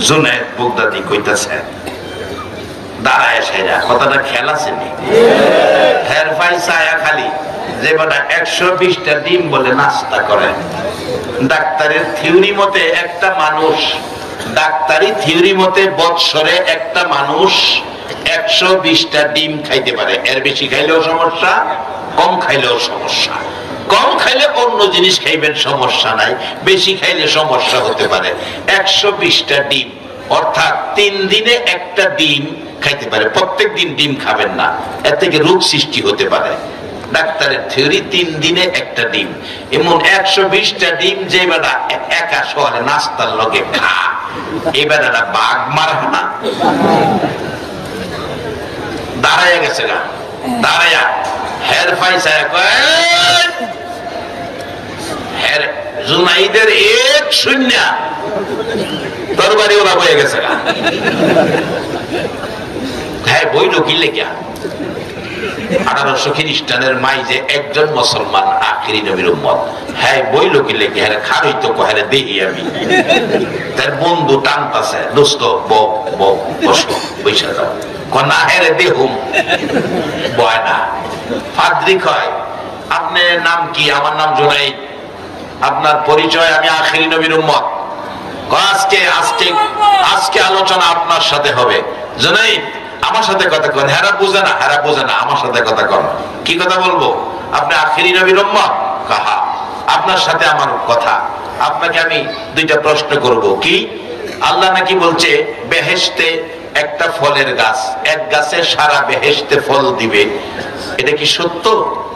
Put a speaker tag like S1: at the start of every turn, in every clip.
S1: জুনায়েদ বাগদাদি কইতাছে দাঁড়ায় সেরা কথাটা খেয়াল আছে নি? হের ভাই ছায়া খালি যে বেটা 120টা ডিম বলে নাস্তা করে। ডাক্তারের থিওরি মতে একটা মানুষ, ডাক্তারি থিওরি মতে বৎসরে একটা মানুষ 120টা ডিম খাইতে পারে। এর বেশি খাইলেও সমস্যা, কম খাইলেও সমস্যা। কম খাইলে অন্য জিনিস খাইবেন, সমস্যা নাই। বেশি খাইলে সমস্যা হতে পারে। 120টা ডিম অর্থাৎ 3 দিনে একটা ডিম খাইতে পারে। প্রত্যেক দিন ডিম খাবেন না, এর থেকে রোগ সৃষ্টি হতে পারে। ডাক্তারের থিওরি 3 দিনে একটা ডিম। এমন 120টা ডিম যে বেলা একা শহরে নাস্তার লগে খা, এই বেলাটা বাঘ মারবে না? দাঁড়াইয়া গেছে গা, দাঁড়াইয়া হের ফাইসা হের জুনাইদের এক শূন্য তরবারি ওরা বয়ে গেছে গা। হ্যাঁ বইল কি লেখা 1800 খ্রিস্টানের মাইজে একজন মুসলমান আখিরি নবীর উম্মত। হ্যাঁ বইল কি লেখা হ্যাঁ খারই তো কহারে দেখি আমি। তার বন্ধু টানতাছে, দোস্ত বউ বউ বসো বৈশা যাও। কনা হেরে দেহুম বয় না। ফাদ্রি কয় আপনার নাম কি? আমার নাম জুনাইদ। আপনার পরিচয়? আমি আখিরি নবীর উম্মত। আজকে আজকে আজকে আলোচনা আপনার সাথে হবে। জুনাইদ আমার সাথে কথা কন। হেরা বুঝে না, হেরা বুঝে না, আমার সাথে কথা কন। কি কথা বলবো? আপনি আখিরি নবীর উম্মত? কাহা আপনার সাথে আমার কথা। আপনাকে আমি 2টা প্রশ্ন করব। কি? আল্লাহ নাকি বলছে বেহেশতে একটা ফলের গাছ, এক গাছে সারা বেহেশতে ফল দিবে, এটা কি সত্য?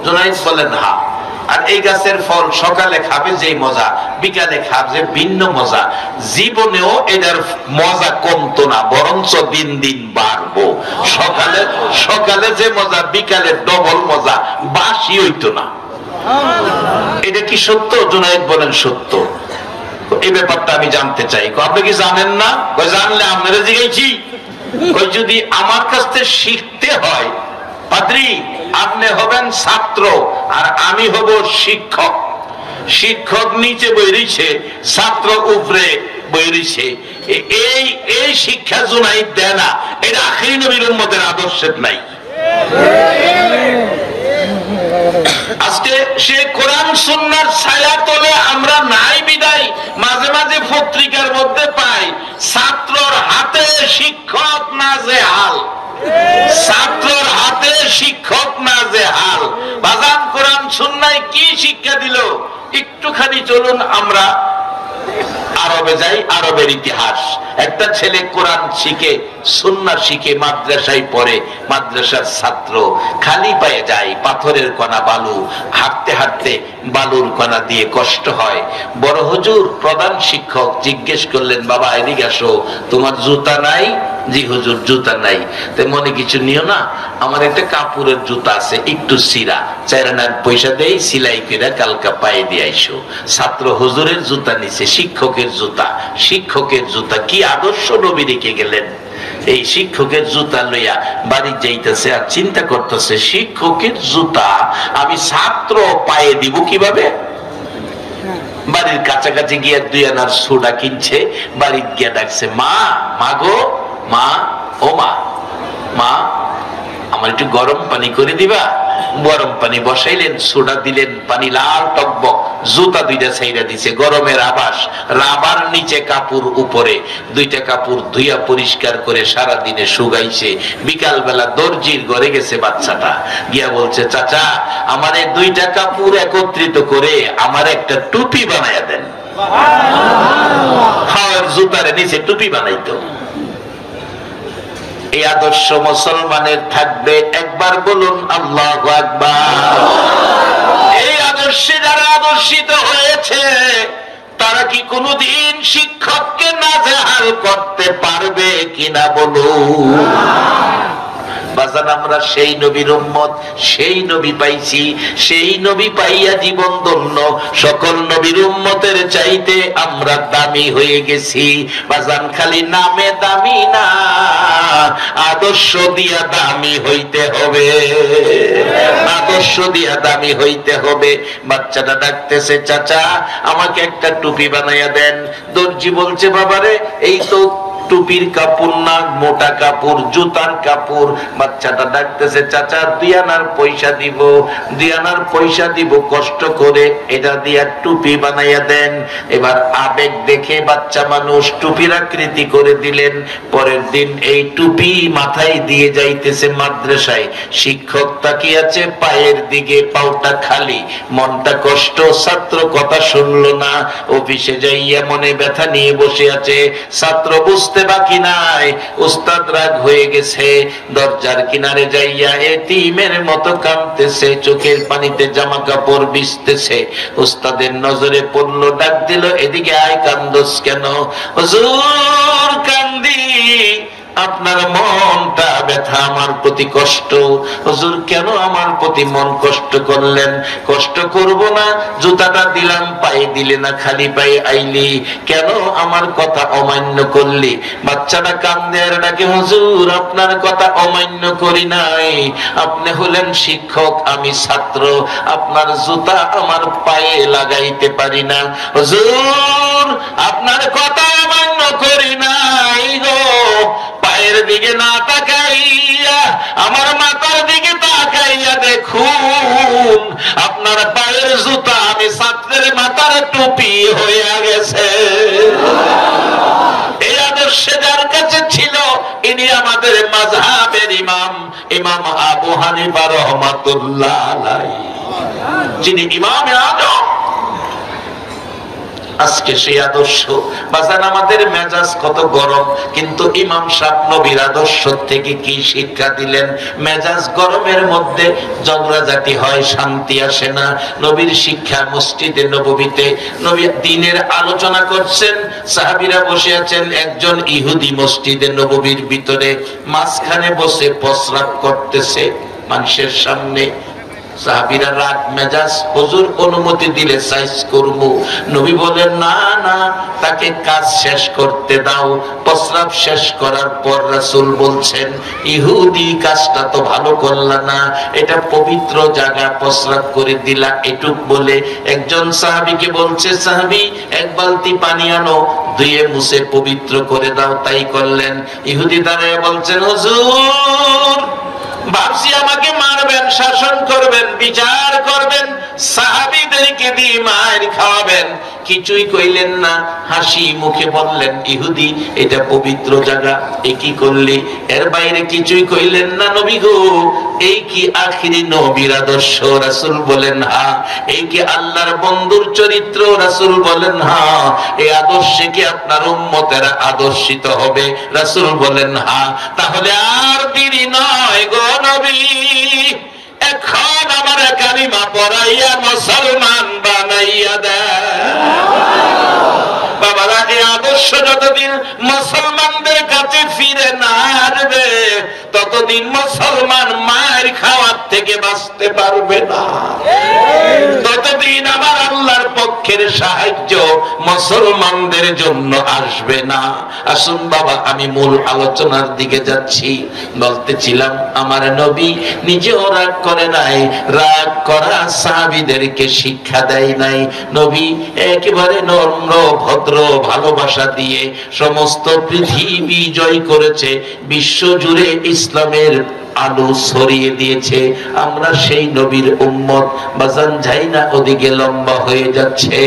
S1: জুনাইদ বলেন হ্যাঁ। আর এই গাছের ফল সকালে খাবে যে মজা, বিকালে খাবে ভিন্ন মজা। জীবনেও এটার মজা কমতো না, বরঞ্চ দিন দিন বাড়বো। সকালে সকালে যে মজা, বিকালে ডবল মজা, বাসি হইতো না। এটা কি সত্য? জুনাইদ বলেন সত্য। এই ব্যাপারটা আমি জানতে চাই। আপনি কি জানেন না? জানলে আপনারা জিজ্ঞাসি। যদি আমার কাছ থেকে শিখতে হয়, পাদ্রী আপনি হবেন ছাত্র আর আমি হব শিক্ষক। শিক্ষক নিচে বইরিছে, ছাত্র উপরে বইরিছে। এই এই শিক্ষা জুনাইদ দেয় না। এটা আখিরি নবীর উম্মতের আদর্শের নাই। আজকে সে কোরআন সুন্নাহর ছায়া তলে আমরা নাই বিদায় মাঝে মাঝে পত্রিকার মধ্যে পাই ছাত্রর হাতে শিক্ষক নাজেহাল, ছাত্রর হাতে শিক্ষক নাজেহাল। বাজান কোরআন সুন্নাহয় কি শিক্ষা দিল? একটুখানি চলুন আমরা আরবে যাই। আরবের ইতিহাস। একটা ছেলে কোরআন শিখে, সুন্নাহ শিখে মাদ্রাসায় পড়ে। মাদ্রাসার ছাত্র খালি পায়ে যায়, পাথরের কণা বালু, হাঁটতে হাঁটতে বালুর কণা দিয়ে কষ্ট হয়। বড় হুজুর প্রধান শিক্ষক জিজ্ঞেস করলেন, বাবা এদিকে আসো, তোমার জুতা নাই? জি হুজুর জুতা নাই। তাই মনে কিছু নিও না, আমার একটা কাপড়ের জুতা আছে, একটু সিরা, 4 আনার পয়সা দেই, সিলাই করে কালকা পায়ে দিয়ে আইসো। ছাত্র হুজুরের জুতা নিছে, শিক্ষকের জুতা। শিক্ষকের জুতা কি আদর্শ নবী রেখে গেলেন। এই শিক্ষকের জুতা লইয়া বাড়ি যাইতেছে আর চিন্তা করতেছে, শিক্ষকের জুতা আমি ছাত্র পায়ে দিব কিভাবে? বাড়ির কাছাকাছি গিয়ে 2 আনার সোডা কিনছে, বাড়ির গিয়া ডাকছে, মা, মা গো, মা, ও মা, মা আমার একটু গরম পানি করে দিবা? গরম পানি বসাইলেন, সোডা দিলেন, পানি লাল টকবক, জুতা 2টা ছাইরা দিছে, গরমের আবাস, রাবার নিচে কাপড় উপরে। 2টা কাপড় ধুইয়া পরিষ্কার করে সারা দিনে শুকাইছে। বিকাল বেলা দর্জির ঘরে গেছে বাচ্চাটা, গিয়া বলছে, চাচা আমার এই 2টা কাপড় একত্রিত করে আমার একটা টুপি বানাইয়া দেন। হাওয়ার জুতারে নিচে টুপি বানাইতো। এই আদর্শ মুসলমানের থাকবে, একবার বলুন আল্লাহু আকবার। এই আদর্শে যারা আদর্শিত হয়েছে তারা কি কোনদিন শিক্ষককে নাজেহাল করতে পারবে কিনা বলুন? বাজান আমরা সেই নবীর উম্মত, সেই নবী পাইছি, সেই নবী পাইয়া জীবন ধন্য। সকল নবীর উম্মতের চাইতে আমরা দামি হয়ে গেছি। বাজান খালি নামে দামি না, আদর্শ দিয়া দামি হইতে হবে, আদর্শ দিয়া দামি হইতে হবে। বাচ্চাটা ডাকতেছে, চাচা আমাকে একটা টুপি বানাইয়া দেন। দর্জি বলছে, বাবারে এই তো টুপির কাপড় না, মোটা কাপড়, জুতার কাপড়। বাচ্চাটা ডাকতেছে, চাচা 2 আনার পয়সা দিব, 2 আনার পয়সা দিব, কষ্ট করে এটা দিয়া টুপি বানাইয়া দেন। এবার আবেগ দেখে বাচ্চা মানুষ টুপির আকৃতি করে দিলেন। পরের দিন এই টুপি মাথায় দিয়ে যাইতেছে মাদ্রাসায়। শিক্ষক তাকিয়ে আছে পায়ের দিকে, পাওটা খালি, মনটা কষ্ট, ছাত্র কথা শুনলো না। অফিসে যাইয়া মনে ব্যথা নিয়ে বসে আছে, ছাত্র বুঝতে বাকি নাই, উস্তাদ রাগ হয়ে গেছে। দরজার কিনারে যাইয়া এতিমের মতো কাঁদতেছে, চোখের পানিতে জামা কাপড় ভিজতেছে। উস্তাদের নজরে পড়লো, ডাক দিল, এদিকে আয়, কান্দোস কেন? হুজুর কান্দি, আপনার মনটা ব্যথা, আমার প্রতি কষ্ট। হুজুর কেন আমার প্রতি মন কষ্ট করলেন? কষ্ট করব না, জুতাটা দিলাম পায়ে, দিলে না, খালি পায়ে আইলি, কেন আমার কথা অমান্য করলি? বাচ্চাটা কান্দে আর ডাকে, হুজুর আপনার কথা অমান্য করি নাই, আপনি হলেন শিক্ষক, আমি ছাত্র, আপনার জুতা আমার পায়ে লাগাইতে পারি না। হুজুর আপনার কথা অমান্য করি নাই গো, পায়ের দিকে না তাকাইয়া আমার মাথার দিকে তাকাইয়া দেখুন, আপনার পায়ের জুতা আমি ছাত্রের মাথার টুপি হয়ে গেছে। এই আদর্শে যার কাছে ছিল, ইনি আমাদের মাযহাবের ইমাম, ইমাম আবু হানিফা রাহমাতুল্লাহ আলাইহি, যিনি ইমামে আযম। আজকে সেই আদর্শ বাজান, আমাদের মেজাজ কত গরম, কিন্তু ইমাম সাহেব নবীর আদর্শ থেকে কি শিক্ষা দিলেন? মেজাজ গরমের মধ্যে ঝগড়াঝাটি হয়, শান্তি আসে না। নবীর শিক্ষা মসজিদে নববীতে নবী দ্বীনের আলোচনা করছেন, সাহাবীরা বসে আছেন, একজন ইহুদি মসজিদে নববীর ভিতরে মাঝখানে বসে প্রস্রাব করতেছে মানুষের সামনে। সাহাবীরা রাগ মেজাজ, হুজুর অনুমতি দিলে সাইজ করব। নবী বলেন, না না, তাকে কাজ শেষ করতে দাও। প্রস্রাব শেষ করার পর রাসূল বলছেন, ইহুদি কাজটা তো ভালো করলা না, এটা পবিত্র জায়গা, প্রস্রাব করে দিলা। এটুক বলে একজন সাহাবীকে বলছে, সাহাবী এক বালতি পানি আনো, ধুয়ে মুছে পবিত্র করে দাও। তাই করলেন। ইহুদি দাঁড়ায় বলছেন, হুজুর ভাবছি আমাকে মারবেন, শাসন করবেন, বিচার করবেন, সাহাবীদেরকে দিয়ে মার খাওয়াবেন, কিছুই কইলেন না। হাসি মুখে বললেন, ইহুদি এটা পবিত্র জায়গা, এ কি করলি? এর বাইরে কিছুই কইলেন না। নবী গো, এই কি আখিরি নবীর আদর্শ? রাসূল বলেন, হ্যাঁ। এই কি আল্লাহর বন্ধুর চরিত্র? রাসূল বলেন, হ্যাঁ। এই আদর্শে কি আপনার উম্মতেরা আদর্শিত হবে? রাসূল বলেন, হ্যাঁ। তাহলে আর দেরি নয় গো নবী, এখন আমার কালিমা পড়াইয়া মুসলমান বানাইয়া দেন। বাবারা, এই আদর্শ যতদিন মুসলমানদের কাছে ফিরে না আসবে, ততদিন মুসলমান মায়ের খাওয়ার থেকে বাঁচতে পারবে না, ততদিন আমার আল্লাহর পক্ষের সাহায্য মুসলমানদের জন্য আসবে না। আসুন বাবা, আমি মূল আলোচনার দিকে যাচ্ছি। বলতেছিলাম, আমার নবী নিজেও রাগ করে নাই, রাগ করা সাহাবীদেরকে শিক্ষা দেয় নাই। নবী একেবারে নম্র ভদ্র ভালোবাসা দিয়ে সমস্ত পৃথিবী জয় করেছে, বিশ্ব জুড়ে ইসলামের আলো ছড়িয়ে দিয়েছে। আমরা সেই নবীর উম্মত। বাজান যাই না, ওদিকে লম্বা হয়ে যাচ্ছে।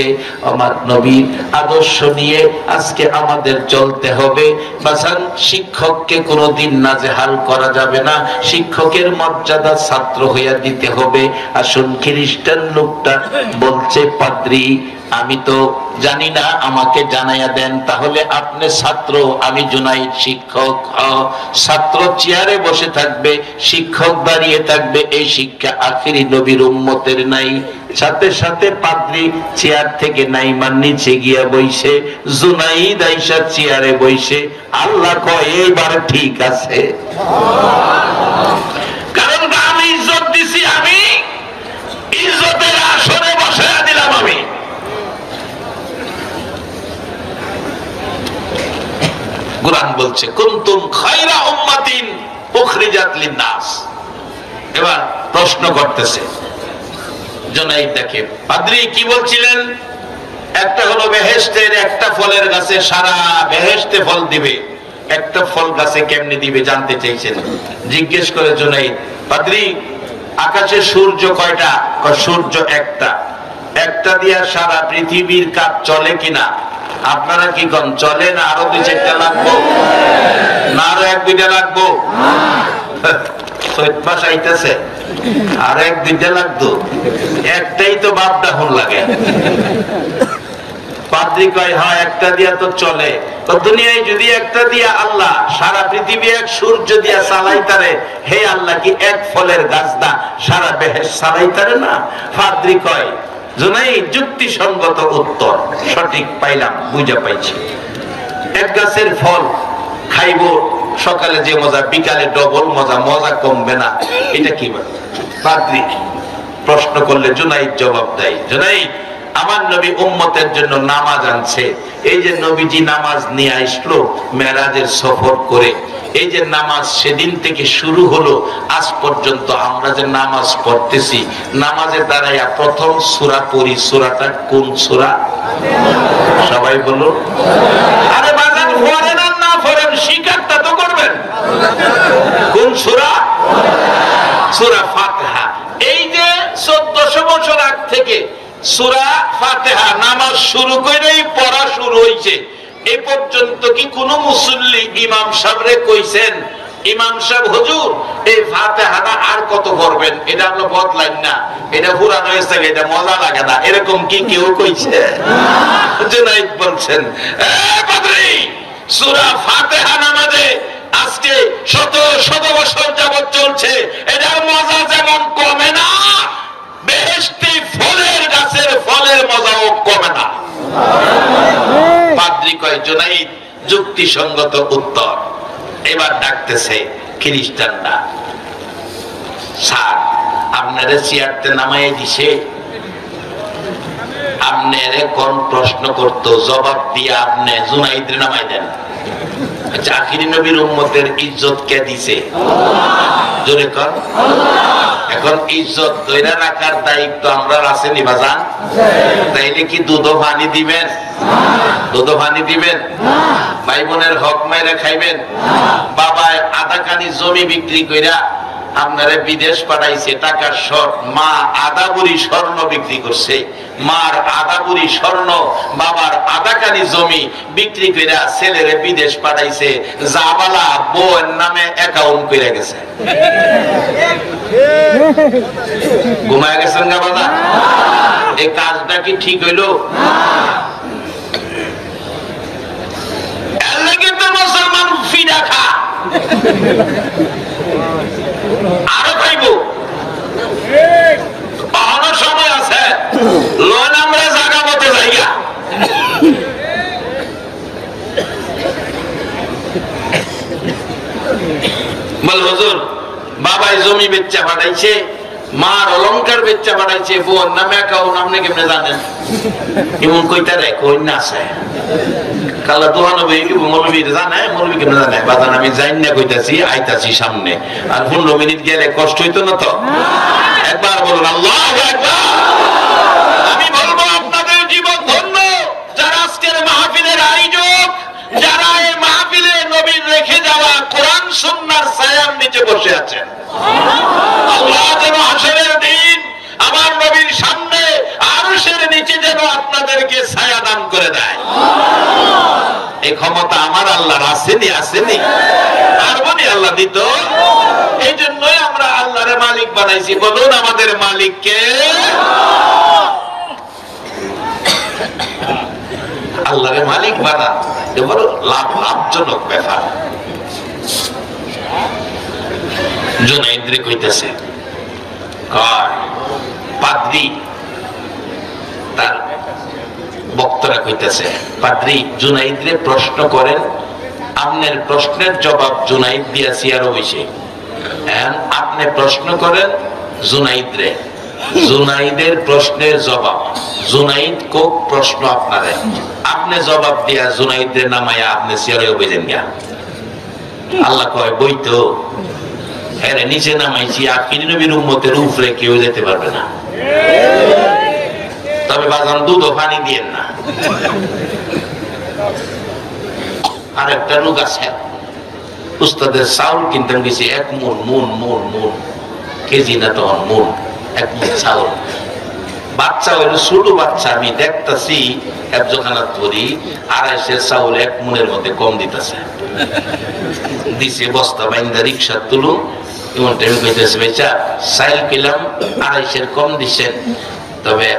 S1: আমার নবীর আদর্শ নিয়ে আজকে আমাদের চলতে হবে। বাজান, শিক্ষককে কোনোদিন নাজেহাল করা যাবে না, শিক্ষকের মর্যাদা ছাত্র হইয়া দিতে হবে। আসুন, খ্রিস্টান লোকটা বলছে, পাদ্রী আমি তো জানি না, আমাকে জানাইয়া দেন। তাহলে আপনি ছাত্র, আমি জুনাইদ শিক্ষক। ছাত্র চেয়ারে বসে থাকবে, শিক্ষক দাঁড়িয়ে থাকবে, এই শিক্ষা আখিরি নবীর উম্মতের নাই। সাথে সাথে পাদ্রী চেয়ার থেকে নাইমার নিচে গিয়া বইছে, জুনাইদ আইসা চেয়ারে বইছে। আল্লাহ কয়, এইবার ঠিক আছে, কারণ আমি ইজ্জত দিছি, আমি ইজ্জতের আসরে বসে দিলাম। আমি কুরআন বলছে, কুনতুম খায়রা উম্মাতিন উখরিজাত লিন-নাস। এবার প্রশ্ন করতেছে জুনাইদ, দেখে পাদ্রী কি বলছিলেন? একটা হলো বেহেশতের একটা ফলের গাছে সারা বেহেশতে ফল দিবে, একটা ফল গাছে কেমনে দিবে জানতে চাইছেন। জিজ্ঞেস করে জুনাইদ, পাদ্রী আকাশে সূর্য কয়টা? সূর্য একটা। একটা দিয়া সারা পৃথিবীর কাজ চলে কিনা? আপনারা কি কোন চলে না আরো 2-4টা লাগবো? না আরো 1-2টা লাগবো? আইতেছে আর 1-2টা লাগতো, একটাই তো বাপটা হন লাগে। পাদ্রী কয় হ্যাঁ একটা দিয়া তো চলে। তো দুনিয়ায় যদি একটা দিয়া আল্লাহ সারা পৃথিবী এক সূর্য দিয়া চালাইতারে, হে আল্লাহ কি এক ফলের গাছ দা সারা বেহেশত চালাইতারে না? পাদ্রী কয় জুনাইদ যুক্তিসঙ্গত উত্তর, সঠিক পাইলাম, বুঝা পাইছি। এক গাছের ফল খাইবো, সকালে যে মজা বিকালে ডবল মজা, মজা কমবে না, এটা কি বলে? পাদ্রী প্রশ্ন করলে জুনাইদ জবাব দেয়, জুনাইদ আমার নবী উম্মতের জন্য নামাজ আনছে। এই যে নবীজি নামাজ নিয়ে আসলো মেরাজের সফর করে, এই যে নামাজ সেদিন থেকে শুরু হলো আজ পর্যন্ত আমরা যে নামাজ পড়তেছি, নামাজের দ্বারাইয়া প্রথম সূরা পড়ি, সূরাটা কোন সূরা? সবাই বলো। আরে বাজান পড়েন আর না পড়েন শিকারটা তো করবেন। কোন সূরা? সূরা ফাতিহা। এই যে 1400 বছর আগ থেকে সূরা ফাতিহা নামাজ শুরু করেই পড়া শুরু হইছে, এই পর্যন্ত কি কোন মুসল্লি ইমাম সাহেবরে কইছেন, ইমাম সাহেব হুজুর এই ফাতিহাটা আর কত পড়বেন? এটা আমরা বদলাইন না, এটা পুরানো হয়েছে, এটা মজা লাগে না, এরকম কি কেউ কইছে? জুনাইদ বলছেন, এ পাদ্রী সূরা ফাতিহা নামাজে আজকে শত বছর যাবত চলছে, এটার মজা যেমন কমে না, বেহেশতি ফলের গাছের ফলের মজাও কমে না। পাদ্রী কয় জুনাইদ যুক্তিসঙ্গত উত্তর। এবার ডাকতেছে খ্রিস্টানরা, স্যার আপনারে চেয়ারতে নামাই দিছে, আপনারে কোন প্রশ্ন করতো জবাব দিয়ে আপনি জুনাইদরে নামাই দেন। আচ্ছা আখিরি নবীর উম্মতের ইজ্জত কে দিছে? জোরে কর। এখন ইজ্জত ধরে রাখার দায়িত্ব আমরা আসেনি বাজান? তাইলে কি দুধ পানি দিবেন? দুধ পানি দিবেন? ভাই বোনের হক মাইরা খাইবেন? বাবা আধা কানি জমি বিক্রি কইরা আপনারা বিদেশ পাঠাইছে টাকার শর্ট, মা আধা বুড়ি স্বর্ণ বিক্রি করছে, মার আধা বুড়ি স্বর্ণ বাবার আধা কানি জমি বিক্রি কইরা ছেলেরে বিদেশ পাঠাইছে, জাবালা বউয়ের নামে অ্যাকাউন্ট কইরা গেছে। ঘুমায় গেছেন না বাবা? এই কাজটা কি ঠিক হইলো? এর লাগি তো মুসলমান ফিরা খা, আরো খাইব, অনেক সময় আছে লোন আমরা জায়গা মতো জায়গা। বল হুজুর বাবাই জমি বেচা পাঠাইছে, মার অলংকার বেচা পাঠাইছে, বোন নামে অ্যাকাউন্ট, আপনি কেমনে জানেন? এমন কইতা রে কই না আছে কালা দোহানো কি মৌলবীর জানে? মৌলবী কেমনে জানে? বাজান আমি জানি না কইতাছি, আইতাছি সামনে, আর 15 মিনিট গেলে কষ্ট হইতো না তো? একবার বলুন আল্লাহু আকবার। আমি বলবো আপনাদের জীবন ধন্য যারা আজকের মাহফিলের আয়োজক, যারা এই মাহফিলে নবীর রেখে যাওয়া কোরআন সুন্নাহর ছায়ার নিচে বসে আছেন। আল্লাহ যেন হাসরের দিন আমার নবীর সামনে আরশের নিচে যেন আপনাদেরকে ছায়া দান করে দেয়। এই ক্ষমতা আমার আল্লাহর আসেনি? আসেনি? আর বলি আল্লাহ দিত। এই জন্যই আমরা আল্লাহরে মালিক বানাইছি। বলুন আমাদের মালিককে। আল্লাহরে মালিক বানান বড় লাভজনক ব্যাপার। জুনাইদরে কইতেছে, পাদ্রী তার বক্তারা কইতেছে, পাদ্রী জুনাইদরে প্রশ্ন করেন, আপনার প্রশ্নের জবাব জুনাইদ দিয়াছি আরো বেশি, আপনি প্রশ্ন করেন জুনাইদরে, জুনাইদের প্রশ্নের জবাব, জুনাইদ কোক প্রশ্ন আপনারে, আপনি জবাব দিয়া জুনাইদরে নামায়া আপনি সিয়ারে বেজেন গিয়া। আল্লাহ কয় বইতো হ্যাঁ নিচে নামাইছি, আখিরি নবীর উম্মতের উপরে কেউ যেতে পারবে না, তবে বাজান দুধ ও পানি দিয়েন না। আর একটা লোক আছে উস্তাদের চাউল কিনতে গেছি 1 মণ কেজি না তখন মণ 1 মণ চাউল। বাচ্চা হইল ছোট বাচ্চা, আমি দেখতেছি একজখানাত করি 250 চাউল 1 মণের মধ্যে কম দিতেছে। দিছে বস্তা বাইন্দা রিক্সা তুলো এমন টাইম কইতেছে বেচা চাইল পেলাম 250 কম দিচ্ছেন, তবে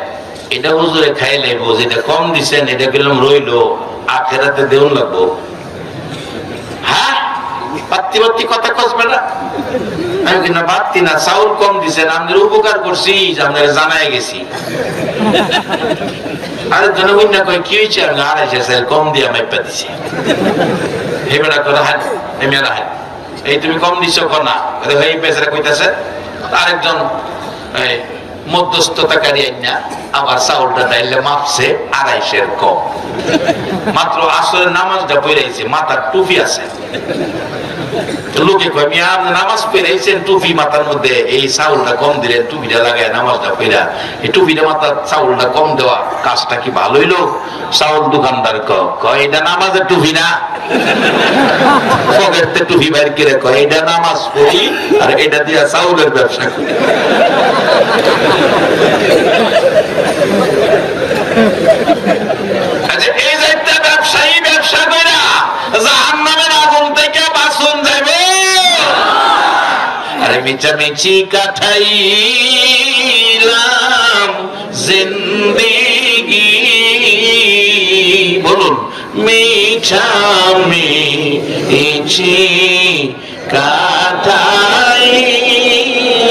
S1: এটা হুজুরে খাই লাগবো, যেটা কম দিচ্ছেন এটা পেলাম রইলো, আখেরাতে দেউন লাগবো। হ্যাঁ বাত্তি কথা কসবে না। আমি কিনা বাত্তি না, চাউল কম দিচ্ছেন, আমাদের উপকার করছি, আপনারা জানাই গেছি। আরে জনগণ না কয় কি হয়েছে, আমি 250 চাইল কম দিয়ে মাইপা দিছি। হেবেটা করে হান হেমেরা হান, এই তুমি কম দিচ্ছ কনা এই বেচারা কইতাছে। আরেকজন মধ্যস্থতাকারী আইনা আবার চাউলটা ডাইলে মাপছে 250 কম, মাত্র আসরের নামাজটা পড়াইছে, মাথার টুপি আছে। লোকে কয় মিয়া আপনি নামাজ পড়াইছেন, টুপি মাথার মধ্যে, এই চাউলটা কম দিলেন, টুপিটা লাগায় নামাজটা পড়া, এই টুপিটা মাথার চাউলটা কম দেওয়া কাজটা কি ভালো হইলো? চাউল দোকানদার কয় এটা নামাজের টুপি না, পকেটে টুপি বাইর করে কয় এটা নামাজ পড়ি আর এটা দিয়া চাউলের ব্যবসা করি। আচ্ছা এই যে একটা ব্যবসায়ী ব্যবসা কইরা জাহান্নামের আগুন থেকে বাঁচুন যাবে। আরে মিছামিছি কাটাইলাম জিন্দেগি, বলুন মিছামিছি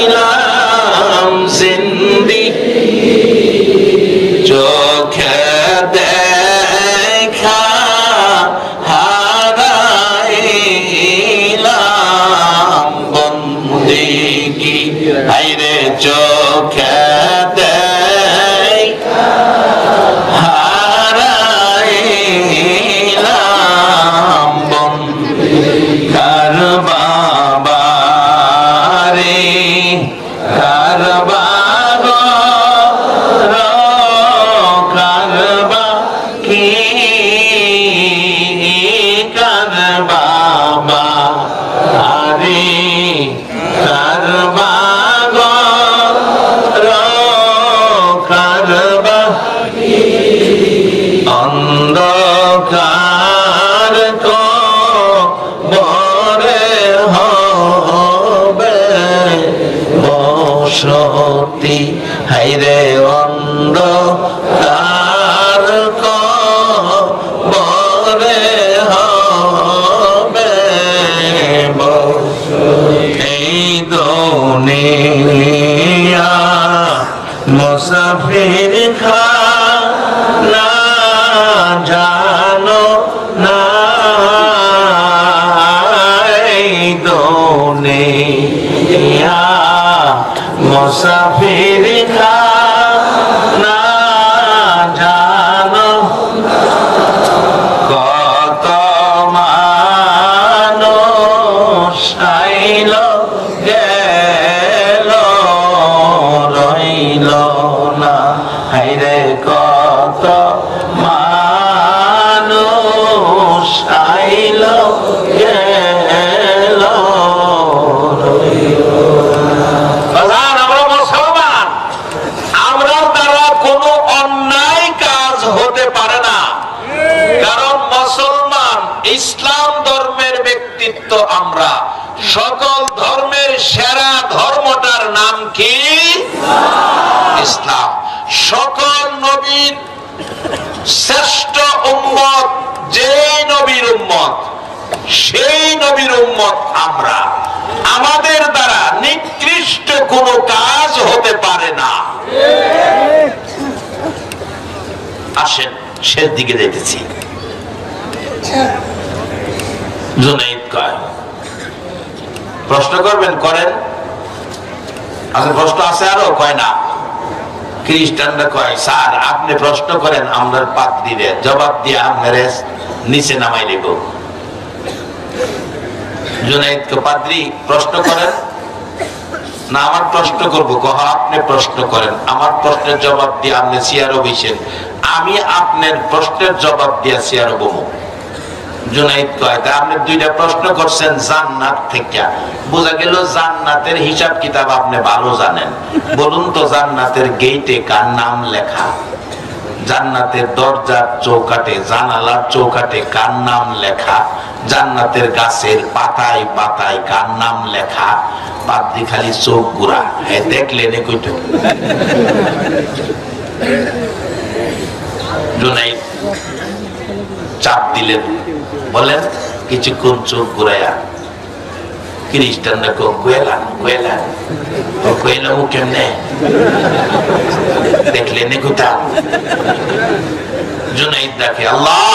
S1: কাটাইলাম জিন্দেগি, চোখে দেখা হারাইলাম বন্দেগি, হাইরে চোখে দেখা হারাইলাম বন্দেগি। কার বাবা রে কার বাবা কারবা কি কার বাবা আরে কারবা কারবা অন্ধকার কবরে হবে বসতি, হাইরে অন্ধকার কবরে হবে এই দুনিয়া মুসাফির খানা জানো না, এই দুনিয়া মুসাফির খানা জানো, কত মানুষ আইল গেল রইল না, হাইরে কত মানুষ আইল গেল রইল না। আমরা মুসলমান, আমরা দ্বারা কোনো অন্যায় কাজ হতে পারে না, কারণ মুসলমান ইসলাম ধর্মের ব্যক্তিত্ব। আমরা সকল ধর্মের সেরা ধর্মটার নাম কি? ইসলাম। সকল নবীর শ্রেষ্ঠ উম্মত যে নবীর উম্মত, সেই নবীর উম্মত আমরা। আমাদের দ্বারা নিকৃষ্ট কোনো কাজ হতে পারে না। আসেন শেষ দিকে যাইতেছি। জুনাইদ কয় প্রশ্ন করবেন, করেন। আচ্ছা প্রশ্ন আছে আরো? কয় না। খ্রিস্টানরা কয় স্যার আপনি প্রশ্ন করেন, আমরা পাদ্রীদের জবাব দিয়ে আপনার নিচে নামাই দেব। জুনাইদকে পাদ্রী প্রশ্ন করেন না, আমার প্রশ্ন করবো? কহ আপনি প্রশ্ন করেন, আমার প্রশ্নের জবাব দিয়ে আপনি চেয়ারও বসেন, আমি আপনার প্রশ্নের জবাব দিয়ে চেয়ারও বমু। জুনাইদ কয় আপনি দুইটা প্রশ্ন করছেন জান্নাত থেকে, বোঝা গেল জান্নাতের হিসাব কিতাব আপনি ভালো জানেন। বলুন তো জান্নাতের গেটে কার নাম লেখা? জান্নাতের দরজার চৌকাটে, জানালার চৌকাটে কার নাম লেখা? জান্নাতের গাছের পাতায় পাতায় কার নাম লেখা? পাদ্রি খালি চোখ গুড়া, হ্যাঁ দেখলেন কইতো। জুনাইদ চাপ দিলেন, বলেন কিছুক্ষণ চোখ ঘুরাইয়া খ্রিস্টানরা কোয়েলান কোয়েলান কোয়েলাম কেমনে দেখলেন কোথা? জুনাইদ ডাকে আল্লাহ,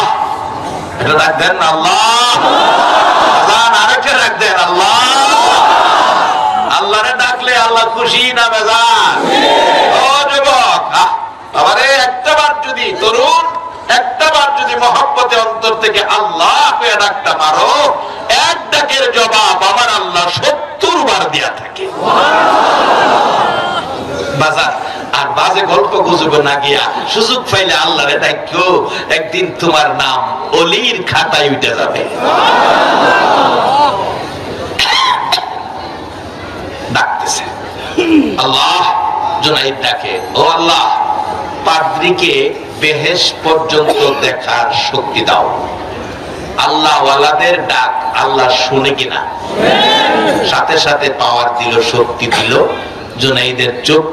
S1: এটা ডাক দেন আল্লাহ, আরেকটা ডাক দেন আল্লাহ। আল্লাহরে ডাকলে আল্লাহ খুশি না বেজার? ও যুবক, আবারে একটাবার যদি তরুণ একটাবার যদি মহব্বতে অন্তর থেকে আল্লাহ হয়ে ডাকটা মারো, এক ডাকের জবাব আমার আল্লাহ 70 বার দিয়া থাকে। বাজার আর বাজে গল্প গুজবে না গিয়া সুযোগ পাইলে আল্লাহরে ডাকো, একদিন তোমার নাম অলির খাতায় উঠে যাবে। ডাকতেছে আল্লাহ, জুনাইদ ডাকে ও আল্লাহ, পাদ্রীকে বেহেশত পর্যন্ত দেখার শক্তি দাও। আল্লাহ ওয়ালাদের ডাক আল্লাহ শুনে কিনা? সাথে সাথে পাওয়ার দিল, শক্তি দিল। জুনাইদের চোখ,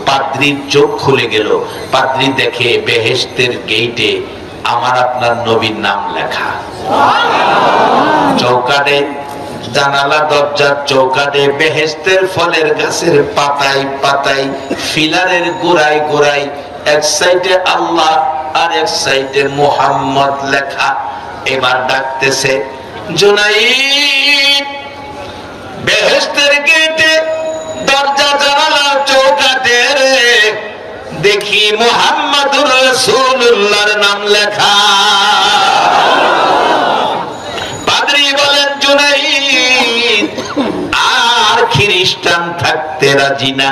S1: পাদ্রীর চোখ খুলে গেল। পাদ্রী দেখে বেহেশতের গেটে আমার আপনার নবীর নাম লেখা। চৌকাটে, জানালা দরজার চৌকাটে, বেহেশতের ফলের গাছের পাতায় পাতায়, ফিলারের গোড়ায় গোড়ায় এক সাইডে আল্লাহ আর এক সাইডে মুহাম্মদ লেখা। এবার ডাকতেছে জুনাইদ, বেহেশতের গেটে দরজা জানালা চৌকাটে দেখি মুহাম্মাদুর রাসূলুল্লাহর নাম লেখা। পাদ্রী বলেন জুনাইদ আর খ্রিস্টান থাকতে রাজি না,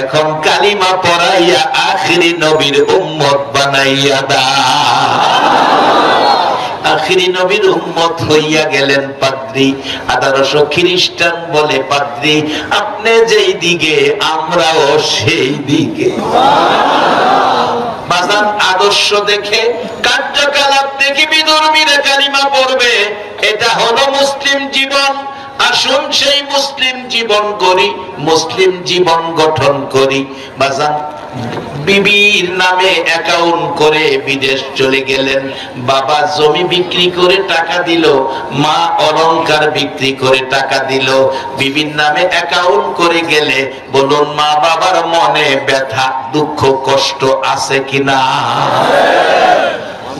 S1: এখন কালিমা পড়াইয়া আখিরি নবীর উম্মত বানাইয়া দা। আখিরি নবীর উম্মত হইয়া গেলেন পাদ্রী। 1800 খ্রিস্টান বলে পাদ্রী আপনি যেই দিকে আমরাও সেই দিকে। বাজার আদর্শ দেখে, কার্যকলাপ দেখে বিধর্মীরা কালিমা পড়বে, এটা হলো মুসলিম জীবন। আসুন সেই মুসলিম জীবন করি, মুসলিম জীবন গঠন করি। বাজান বিবির নামে অ্যাকাউন্ট করে বিদেশ চলে গেলেন, বাবা জমি বিক্রি করে টাকা দিল, মা অলংকার বিক্রি করে টাকা দিল, বিবির নামে অ্যাকাউন্ট করে গেলে বলুন মা বাবার মনে ব্যথা দুঃখ কষ্ট আছে কিনা?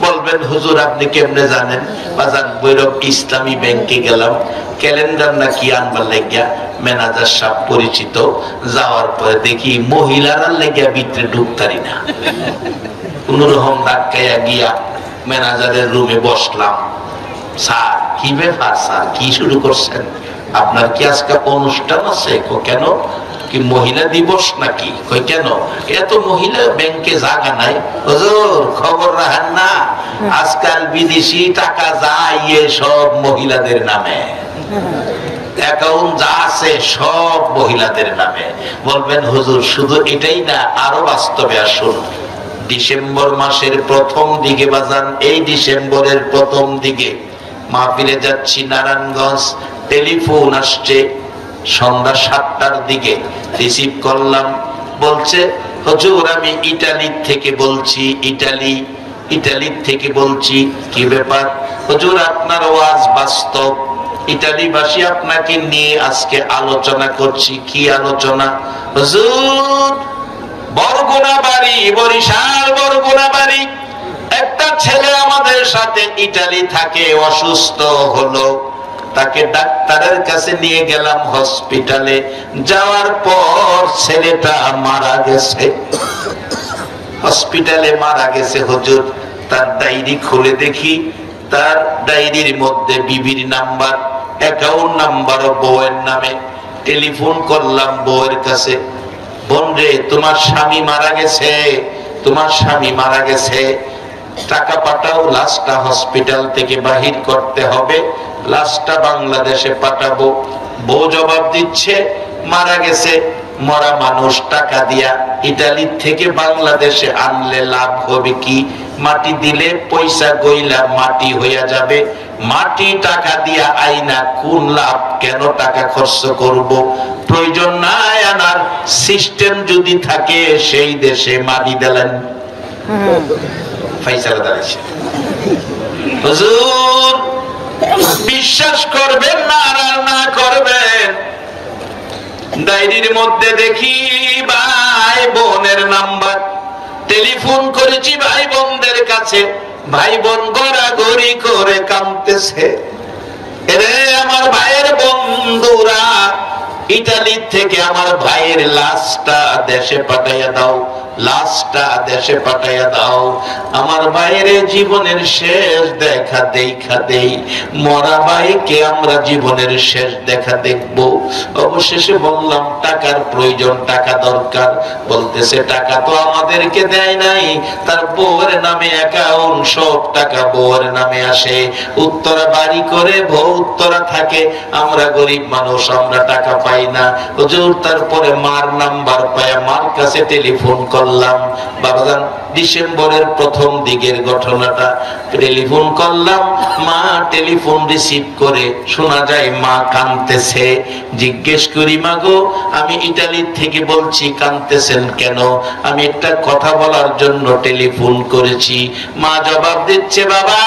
S1: বলবেন হুজুর আপনি কেমনে জানেন? বাজার ভৈরব ইসলামী ব্যাংকে গেলাম, ক্যালেন্ডার নাকি আনবার লাগিয়া ম্যানেজার সাহেব পরিচিত, যাওয়ার পরে দেখি মহিলারা লেগিয়া ভিতরে ঢুকতারি না। কোন রকম ধাক্কাইয়া গিয়া ম্যানেজারের রুমে বসলাম। স্যার কি ব্যাপার স্যার, কি শুরু করছেন? আপনার কি আজকে অনুষ্ঠান আছে? কেন, কি মহিলা দিবস নাকি? কই কেন? এত মহিলা ব্যাংকে জায়গা নাই। হুজুর খবর রাখেন না, আজকাল বিদেশি টাকা যায় সব মহিলাদের নামে, অ্যাকাউন্ট যা আছে সব মহিলাদের নামে। বলবেন হুজুর শুধু এটাই না, আরো বাস্তবে আসুন। ডিসেম্বর মাসের প্রথম দিকে বাজান, এই ডিসেম্বরের প্রথম দিকে মাহফিলে যাচ্ছি নারায়ণগঞ্জ, টেলিফোন আসছে সন্ধ্যা 7টার দিকে, রিসিভ করলাম। বলছে হুজুর আমি ইটালির থেকে বলছি, ইটালির থেকে বলছি। কি ব্যাপার? হুজুর আপনার ওয়াজ বাস্তব, ইটালিবাসী আপনাকে নিয়ে আজকে আলোচনা করছি। কি আলোচনা? হুজুর বরগুনা বাড়ি, বরিশাল বরগুনা বাড়ি, একটা ছেলে আমাদের সাথে ইটালি থাকে, অসুস্থ হলো, তাকে ডাক্তারের কাছে নিয়ে গেলাম হসপিটালে। যাওয়ার পর ছেলেটা মারা গেছে, হসপিটালে মারা গেছে। হুজুর তার ডায়েরি খুলে দেখি, তার ডায়েরির মধ্যে বিবির নাম্বার, অ্যাকাউন্ট নাম্বার বউয়ের নামে। টেলিফোন করলাম বউয়ের কাছে, বোন রে তোমার স্বামী মারা গেছে, তোমার স্বামী মারা গেছে। টাকা পাঠাও, লাশটা হসপিটাল থেকে বাহির করতে হবে, লাশটা বাংলাদেশে পাঠাবো। বউ জবাব দিচ্ছে, মারা গেছে, মরা মানুষ টাকা দিয়া ইটালি থেকে বাংলাদেশে আনলে লাভ হবে কি? মাটি দিলে পয়সা গইলা মাটি হইয়া যাবে, মাটি টাকা দিয়া আইনা কোন লাভ? কেন টাকা খরচ করব? প্রয়োজন নাই আনার, সিস্টেম যদি থাকে সেই দেশে মাটি দিলেন। ফাইসালা দাঁড়িয়েছে। হুজুর বিশ্বাস করবেন না আর না করবেন, ডায়েরির মধ্যে দেখি ভাই বোনের নাম্বার, টেলিফোন করেছি ভাই বোনদের কাছে, ভাই বোন গড়াগড়ি করে কাঁদতেছে, এরে আমার ভাইয়ের বন্ধুরা, ইতালি থেকে আমার ভাইয়ের লাশটা দেশে পাঠাইয়া দাও, লাশটা দেশে পাঠাইয়া দাও। আমার ভাইয়ের জীবনের শেষ দেখা দেখা দেই, মরা ভাইকে আমরা জীবনের শেষ দেখা দেখব। অবশেষে বললাম টাকার প্রয়োজন, টাকা দরকার। বলতেছে টাকা তো আমাদেরকে দেয় নাই, তার বউয়ের নামে অ্যাকাউন্ট, সব টাকা বউয়ের নামে আসে, উত্তরা বাড়ি করে বউ উত্তরা থাকে, আমরা গরিব মানুষ, আমরা টাকা পাই না। হুজুর তারপরে মার নাম্বার পায়, মার কাছে টেলিফোন করলাম। বাবাজান ডিসেম্বরের প্রথম দিকের ঘটনাটা, টেলিফোন করলাম, মা টেলিফোন রিসিভ করে শোনা যায় মা কাঁদতেছে। জিজ্ঞেস করি, মা গো আমি ইতালি থেকে বলছি, কাঁদতেছেন কেন? আমি একটা কথা বলার জন্য টেলিফোন করেছি। মা জবাব দিচ্ছে, বাবা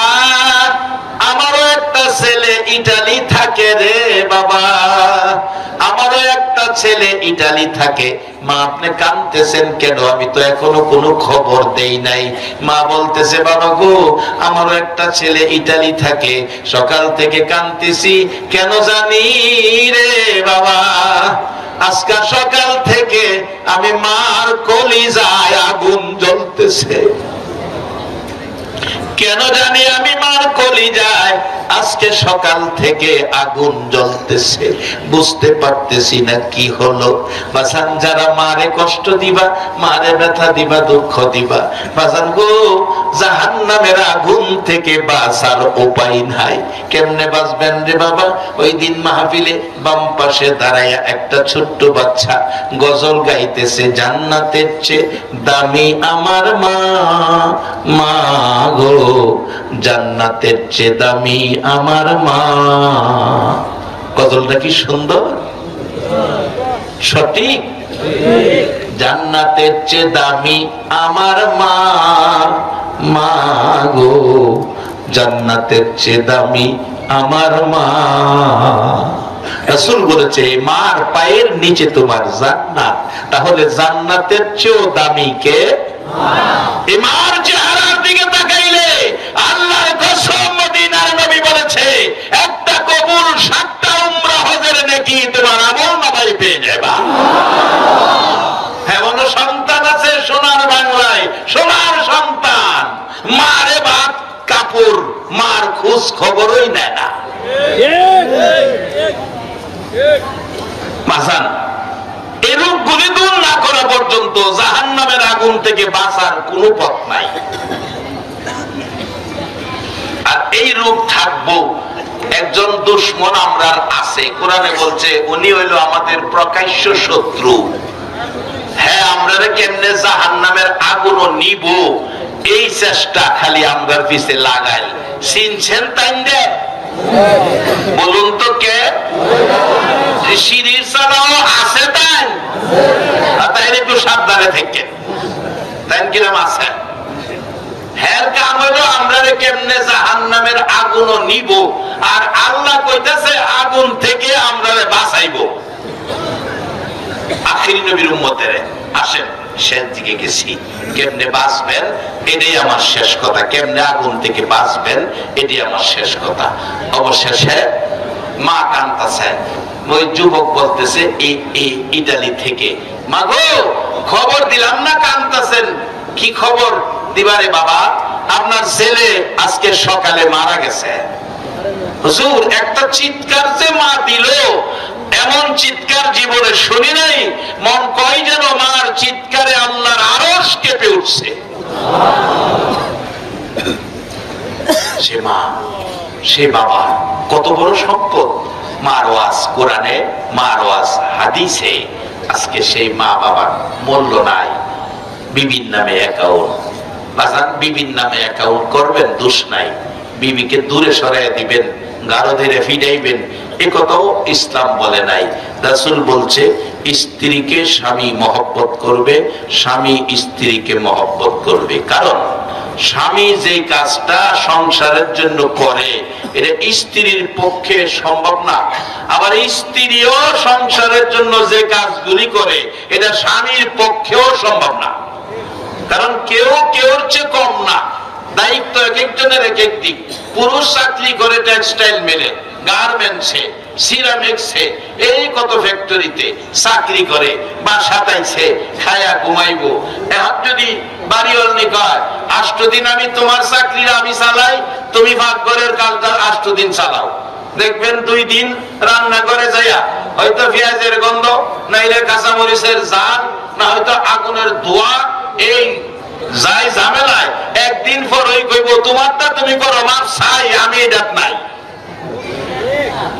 S1: আমারও একটা ছেলে ইটালি থাকে রে বাবা, আমারও একটা ছেলে ইটালি থাকে। মা আপনি কাঁদতেছেন কেন? আমি তো এখনো কোনো খবর দেই নাই। মা বলতেছে, বাবা গো আমারও একটা ছেলে ইটালি থাকে, সকাল থেকে কাঁদতেছি, কেন জানি রে বাবা, আজকে সকাল থেকে আমি মার কলিজায় আগুন জ্বলতেছে, কেন জানি আমি মার কলিজায় আজকে সকাল থেকে আগুন জ্বলতেছে, বুঝতে পারতেছি না কি হলো। বাসান যারা মারে কষ্ট দিবা, মারে ব্যথা দিবা, দুঃখ দিবা, বাসান গো জাহান্নামের আগুন থেকে বাঁচার উপায় নাই। কেমনে বাঁচবেন রে বাবা? ওই দিন মাহফিলে বাম পাশে দাঁড়াইয়া একটা ছোট্ট বাচ্চা গজল গাইতেছে, জান্নাতের চেয়ে দামি আমার মা, মা গো জান্নাতের চেয়ে দামি আমার মা। গজলটা কি সুন্দর, সঠিক? জান্নাতের চেয়ে দামি আমার মা, মা গো জান্নাতের চেয়ে দামি আমার মা। রাসূল বলেছে মার পায়ের নিচে তোমার জান্নাত, তাহলে জান্নাতের চেয়েও দামি কে? এই মার চেহারার দিকে তাকাইলে আল্লাহর কসম মদিনার নবী বলেছে একটা কবুল 7টা উমরা হজের নেকি তোমার আমলনামায় পেয়ে যাবা। এমন সন্তান আছে সোনার বাংলায়, সোনার সন্তান, মারে ভাত কাপড়, মার খোঁজ খবরই নেয় না। মাসান এই রোগগুলি দূর না করা পর্যন্ত জাহান্নামের আগুন থেকে বাঁচার কোনো পথ নাই। আর এই রোগ থাকবো, একজন দুশমন আমরা আছে, কোরআনে বলছে উনি হইল আমাদের প্রকাশ্য শত্রু। হ্যাঁ, আমরা কেমনে জাহান্নামের আগুনও নিব এই চেষ্টা খালি আমরার পিছে লাগাইল। চিনছেন তাই দে? বলুন তো কে? সিঁড়ির চালাও আছে তাই? তাই একটু সাবধানে থেকে তাই কিরম আছে। হ্যাঁ, কাম হইল আমরা কেমনে জাহান্নামের আগুনও নিব, আর আল্লাহ কইতেছে আগুন থেকে আমরা বাঁচাইব। আখিরি নবীর উম্মতের আসেন শেষ দিকে গেছি, কেমনে বাঁচবেন এটাই আমার শেষ কথা, কেমনে আগুন থেকে বাঁচবেন এটাই আমার শেষ কথা। অবশেষে মা কান্তাছে, ওই যুবক বলতেছে ইটালি থেকে, মা গো খবর দিলাম না, কান্তাছেন কি খবর দিবারে বাবা? আপনার ছেলে আজকে সকালে মারা গেছে। হুজুর একটা চিৎকার যে মা দিল, এমন চিৎকার জীবনে শুনি নাই। মন কয় যেন মার চিৎকারে আল্লাহর আরশ কেঁপে উঠছে। সে মা, সে বাবা কত বড় সম্পদ। মার ওয়াজ কোরআনে, মার ওয়াজ হাদিসে। আজকে সেই মা বাবার মূল্য নাই। বিবির নামে অ্যাকাউন্ট, বাজান বিবির নামে অ্যাকাউন্ট করবেন, দোষ নাই। বিবিকে দূরে সরাই দিবেন, গাঢ় ধীরে ফিরাইবেন, এ কথাও ইসলাম বলে নাই। রাসূল বলছে স্ত্রীকে স্বামী মহব্বত করবে, স্বামী স্ত্রীকে মহব্বত করবে। কারণ স্বামী যে কাজটা সংসারের জন্য করে এটা স্ত্রীর পক্ষে সম্ভব না। আবার স্ত্রীও সংসারের জন্য যে কাজগুলি করে এটা স্বামীর পক্ষেও সম্ভব না। কারণ কেউ কেউর চেয়ে কম না, দায়িত্ব এক একজনের এক এক দিক। পুরুষ চাকরি করে টেক্সটাইল মিলে, গার্মেন্টসে, সিরামিক্সে, এই কত ফ্যাক্টরিতে চাকরি করে, বাসা তাইছে, খায়া ঘুমাইবো। এখন যদি বাড়িওয়াল নিকয় 8 দিন আমি তোমার চাকরির আমি চালাই, তুমি ভাগ্যের কাজটা 8 দিন চালাও, দেখবেন 2 দিন রান্না করে যাইয়া হয়তো পেঁয়াজের গন্ধ, নাইলে কাঁচামরিচের ঝাল, না হয়তো আগুনের ধোঁয়া, এই যাই ঝামেলায় একদিন পর ওই কইব তোমারটা তুমি করো, মাপ চাই আমি এটা নাই।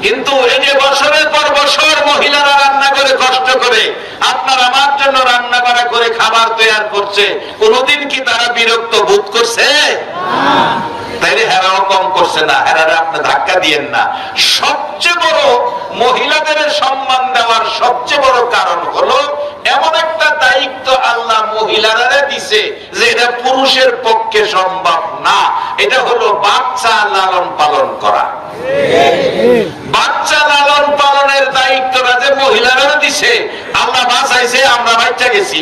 S1: কিন্তু এই যে বছরের পর বছর মহিলারা রান্না করে কষ্ট করে আপনার আমার জন্য রান্না বাড়া করে খাবার তৈরি করছে, কোনদিন কি তারা বিরক্ত বোধ করছে? তাইলে হেরাও কম করছে না, হেরারা আপনি ধাক্কা দিয়েন না। সবচেয়ে বড় মহিলাদের সম্মান দেওয়ার সবচেয়ে বড় কারণ হলো এমন একটা দায়িত্ব আল্লাহ মহিলারা দিছে যে এটা পুরুষের পক্ষে সম্ভব না। এটা হলো বাচ্চা লালন পালন করা। বাচ্চা লালন পালনের দায়িত্বটা যে মহিলারা দিছে, আল্লাহ বাঁচাইছে, আমরা বাচ্চা গেছি।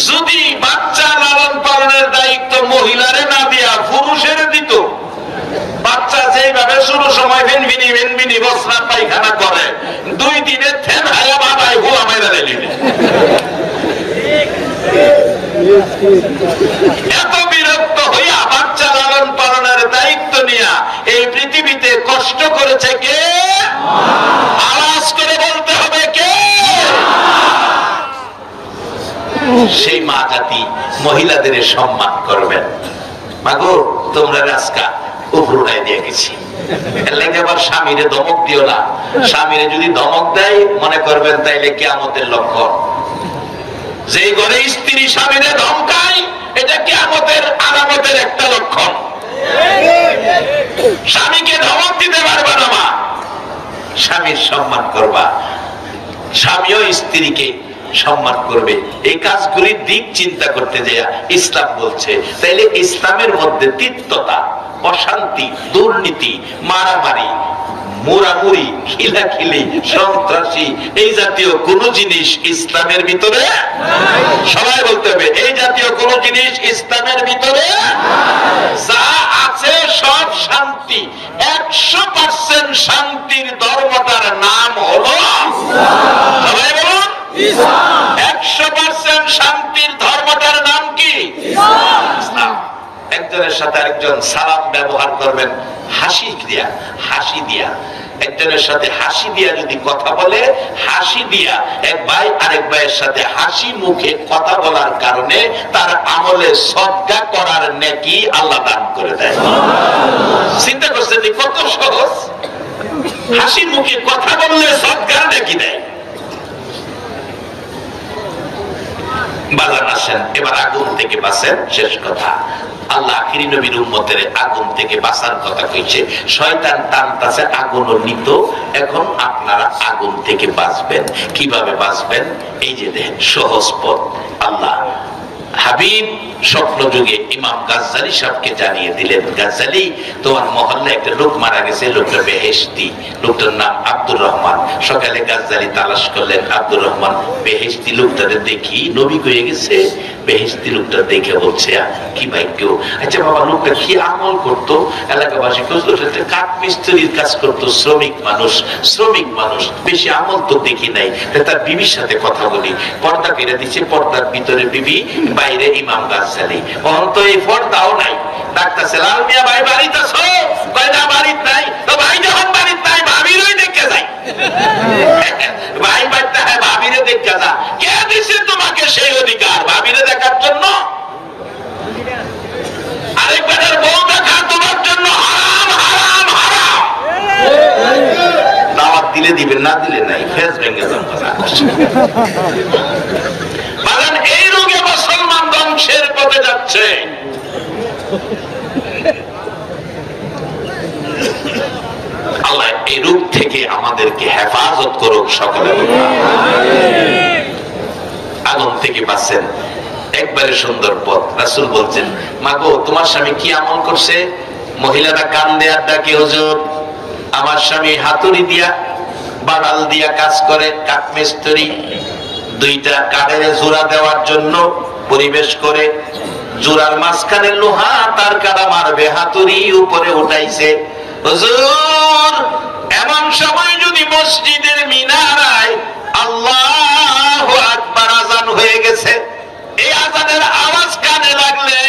S1: যদি বাচ্চা লালন পালনের দায়িত্ব মহিলারে না দিয়া পুরুষের দিত, বাচ্চা যেভাবে শুরু সময় ভেনভিনি বসরা পায়খানা করে, 2 দিনে থেন হায়া বাবাই হুয়া মাইরা দিলেন। এত বিরক্ত হইয়া বাচ্চা লালন পালনের দায়িত্ব নিয়া এই পৃথিবীতে কষ্ট করেছে কে? আওয়াজ করে বলতে হবে কে? সেই মা জাতি মহিলাদের সম্মান করবেন। মাগো তোমরা রাস্কা উপরুড়াই দিয়ে গেছি, আবার স্বামীরে ধমক দিও না। স্বামীরে যদি ধমক দেয় মনে করবেন তাইলে কিয়ামতের লক্ষণ। যে ঘরে স্ত্রী স্বামীরে ধমকায় এটা কিয়ামতের আলামতের একটা লক্ষণ। স্বামীকে ধমক দিতে পারবা না মা, স্বামীর সম্মান করবা, স্বামীও স্ত্রীকে সম্মান করবে। এই কাজগুলির দিক চিন্তা করতে যায় ইসলাম বলছে। তাইলে ইসলামের মধ্যে তিক্ততা, অশান্তি, দুর্নীতি, মারামারি, মুরামুরি, খিলাখিলি, সন্ত্রাসী এই জাতীয় কোন জিনিস ইসলামের ভিতরে সবাই বলতে হবে, এই জাতীয় কোন জিনিস ইসলামের ভিতরে যা আছে সব শান্তি। 100% শান্তির ধর্মটার নাম হলো সবাই বলুন 100% শান্তির ধর্মটার নাম কি? ইসলাম। একজনের সাথে আরেকজন সালাম ব্যবহার করবেন হাসি দিয়া, হাসি দিয়া। একজনের সাথে হাসি দিয়া যদি কথা বলে, হাসি দিয়া এক ভাই আরেক ভাইয়ের সাথে হাসি মুখে কথা বলার কারণে তার আমলে সদকা করার নেকি আল্লাহ দান করে দেয়। চিন্তা করছেন কত সহজ? হাসি মুখে কথা বললে সদকার নেকি দেয়। বাজান আসেন এবার আগুন থেকে বাঁচেন। শেষ কথা, আল্লাহ আখিরি নবীর উম্মতের আগুন থেকে বাঁচার কথা কইছে। শয়তান টানতাছে আগুনও নিত, এখন আপনারা আগুন থেকে বাঁচবেন। কিভাবে বাঁচবেন? এই যে দেখেন সহজ পথ। আল্লাহ হাবিব স্বপ্ন যুগে ইমাম গাজ্জালি সাহেবকে জানিয়ে দিলেন, গাজ্জালি তোমার মহল্লায় একটা লোক মারা গেছে, লোকটা বেহেশতি, লোকটার নাম আব্দুর রহমান। সকালে গাজ্জালি তালাশ করলেন আব্দুর রহমান বেহেশতি লোকটাকে দেখি, নবী কয়ে গেছে। বেহেশতি লোকটা দেখে বলছে কি ভাগ্য। আচ্ছা বাবা লোকটা কি আমল করতো? এলাকাবাসী কাঠ মিস্ত্রির কাজ করতো, শ্রমিক মানুষ, শ্রমিক মানুষ, বেশি আমল তো দেখি নাই। তার বিবির সাথে কথা বলি, পর্দা কেড়ে দিচ্ছে, পর্দার ভিতরে বিবি, বাইরে ইমাম গাজ্জালি। অন্ত এই পর্দাও নাই। ডাক্তার লাল মিয়া ভাই বাড়িতে আছো? কয়টা বাড়িতে নাই? তো ভাই যখন বাড়িতে নাই ভাবিরই দেখে যাই। ভাই বাড়িতে হ্যাঁ ভাবিরে দেখে যা। কে দিছে তোমাকে সেই অধিকার ভাবিরে দেখার জন্য? দিলে দিবেন, না দিলে নাই, ফেস ভেঙে যান। এই রোগে মুসলমান ধ্বংসের পথে যাচ্ছে। আল্লাহ এই রূপ থেকে আমাদেরকে হেফাজত করুক সকলে। আগুন থেকে বাঁচছেন, একবারে সুন্দর পথ। রাসূল বলছেন, মাগো তোমার স্বামী কি আমল করছে? মহিলারা কান্দে আর ডাকে, হুজুর আমার স্বামী হাতুড়ি দিয়া বাড়াল দিয়া কাজ করে, কাঠমিস্ত্রি, দুইটা কাঠের জোড়া দেওয়ার জন্য পরিবেশ করে, জোড়ার মাঝখানে লোহা তার কাটা মারবে, হাতুড়ি উপরে উঠাইছে। হুজুর এমন সময় যদি মসজিদের মিনারায় আল্লাহু আকবার আযান হয়ে গেছে, এই আযানের আওয়াজ কানে লাগলে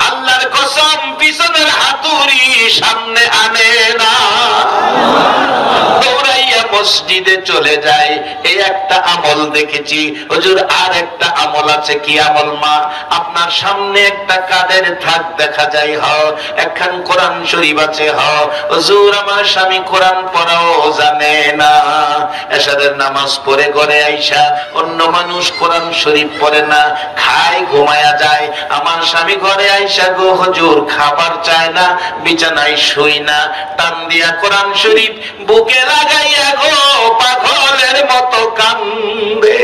S1: আল্লাহর কসম পিছনের হাতুড়ি সামনে আনে না, দৌড়াইয়া মসজিদে চলে যায়। এই একটা আমল দেখেছি হুজুর। আর একটা আমল আছে। কি আমল? মা আপনার সামনে একটা কাদের থাক দেখা যায়, হ একখান কোরআন শরীফ আছে, হ হুজুর আমার স্বামী কোরআন পড়াও জানে না, এশারের নামাজ পড়ে ঘরে আইসা অন্য মানুষ কোরআন শরীফ পড়ে না, খায় ঘুমায়া যায়, আমার স্বামী ঘরে আইসা গো হুজুর খাবার চায় না, বিছানায় শুই না, টান দিয়া কোরআন শরীফ বুকে লাগাইয়া গো পাগলের মতো কান্দে,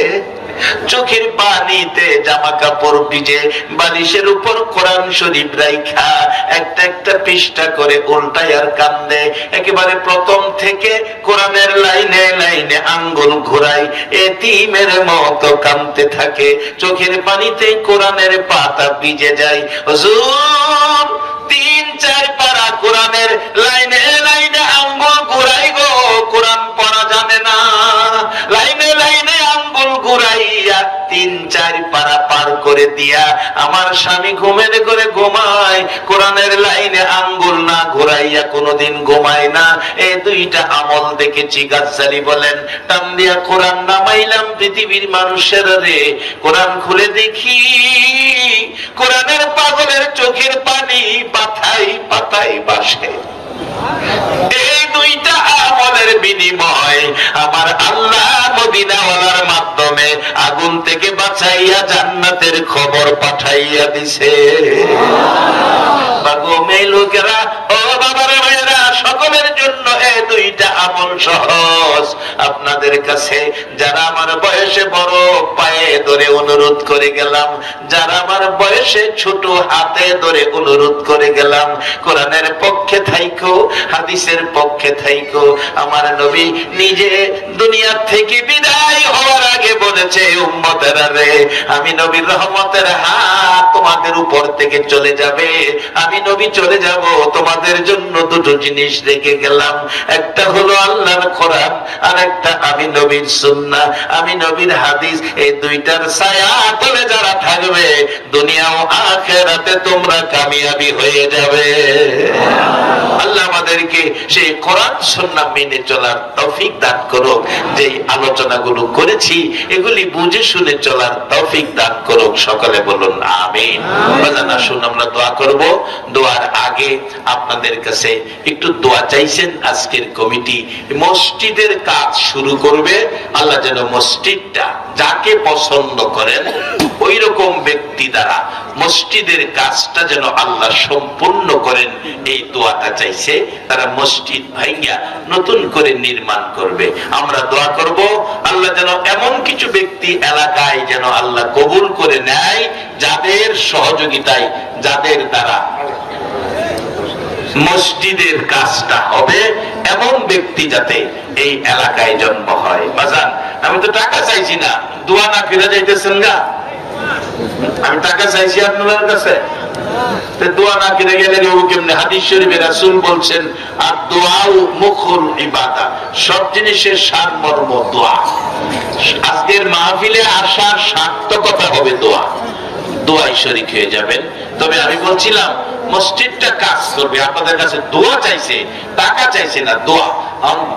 S1: চোখের পানিতে জামা কাপড় ভিজে, বালিশের উপর কোরআন শরীফ রাইখা একটা একটা পৃষ্ঠা করে উল্টায় আর কান্দে। একেবারে প্রথম থেকে কোরআনের লাইনে লাইনে আঙ্গুল ঘুরাই এতিমের মতো কাঁদতে থাকে, চোখের পানিতে কোরআনের পাতা ভিজে যায়। হুজুর 3-4 পারা কোরআনের লাইনে লাইনে আঙ্গুল ঘুরাই গো, কোরআন পড়া জানে না, লাইনে লাইনে আঙ্গুল ঘুরাইয়া 3-4 পারা পার করে দিয়া আমার স্বামী ঘুমের করে ঘুমায়, কোরআনের লাইনে আঙ্গুল না ঘুরাইয়া কোনোদিন ঘুমায় না। এই দুইটা আমল দেখেছি। গাজ্জালি বলেন, টান দিয়া কোরআন নামাইলাম পৃথিবীর মানুষের রে, কোরআন খুলে দেখি কোরআনের পাগলের চোখের পানি পাতাই পাতাই বাসে। এই দুইটা আমলের বিনিময় আমার আল্লাহ মদিনাওয়ালার মাধ্যমে আগুন থেকে বাঁচাইয়া জান্নাতের খবর পাঠাইয়া দিছে। বাগো মেয়ে লোকেরা, ও বাবারা ভাইয়েরা, সকলের জন্য এই দুইটা আমল সহজ। আপনাদের কাছে যারা আমার বয়সে বড় পায়ে ধরে অনুরোধ করে গেলাম, যারা আমার বয়সে ছোট হাতে ধরে অনুরোধ করে গেলাম, কোরআনের পক্ষে থাইকো, হাদিসের পক্ষে থাইকো। আমার নবী নিজে দুনিয়া থেকে বিদায় হওয়ার আগে বলেছে, উম্মতেরা রে, আমি নবীর রহমতের হাত তোমাদের উপর থেকে চলে যাবে, আমি নবী চলে যাব, তোমাদের জন্য দুটো জিনিস রেখে গেলাম, একটা হলো আল্লাহর কোরআন, আর একটা আমি নবীর সুন্নাহ, আমি নবীর হাদিস। এই দুইটার ছায়া তলে যারা থাকবে দুনিয়া ও আখিরাতে তোমরা কামিয়াবি হয়ে যাবে। আল্লাহ আমাদেরকে সেই কোরআন সুন্নাহ মেনে চলার তৌফিক দান করুক। যে আলোচনাগুলো করেছি এগুলি বুঝে শুনে চলার তৌফিক দান করুক। সকলে বলুন আমিন। বাজানা শুন আমরা দোয়া করব। দোয়ার আগে আপনাদের কাছে একটু দোয়া চাইছেন। আজকের কমিটি মসজিদের কাজ শুরু করবে, আল্লাহ যেন মসজিদটা যাকে পছন্দ করেন ওই রকম ব্যক্তি দ্বারা মসজিদের কাজটা যেন আল্লাহ সম্পূর্ণ করেন, এই দোয়াটা চাইছে। তারা মসজিদ ভাইয়া নতুন করে নির্মাণ করবে। আমরা দোয়া করব আল্লাহ যেন এমন কিছু ব্যক্তি এলাকায় যেন আল্লাহ কবুল করে নেয়, যাদের সহযোগিতায়, যাদের দ্বারা মসজিদের কাজটা হবে, এমন ব্যক্তি যাতে এই এলাকায় জন্ম হয়। বাজান, আমি তো টাকা চাইছি না, দোয়া না ফিরে যাইতেছেন গা। আমি টাকা চাইছি আপনার কাছে, দোয়া না ফিরে গেলে কেমনে? হাদিস শরীফে রাসূল বলছেন, আর দোয়াও মুখুল ইবাদা, সব জিনিসের সারমর্ম দোয়া। আজকের মাহফিলে আসার সার্থকতা হবে দোয়া। দোয়ায় শরীক হয়ে যাবেন। তবে আমি বলছিলাম মসজিদটা কাজ করবে, আপনাদের কাছে দোয়া চাইছে, টাকা চাইছে না, দোয়া।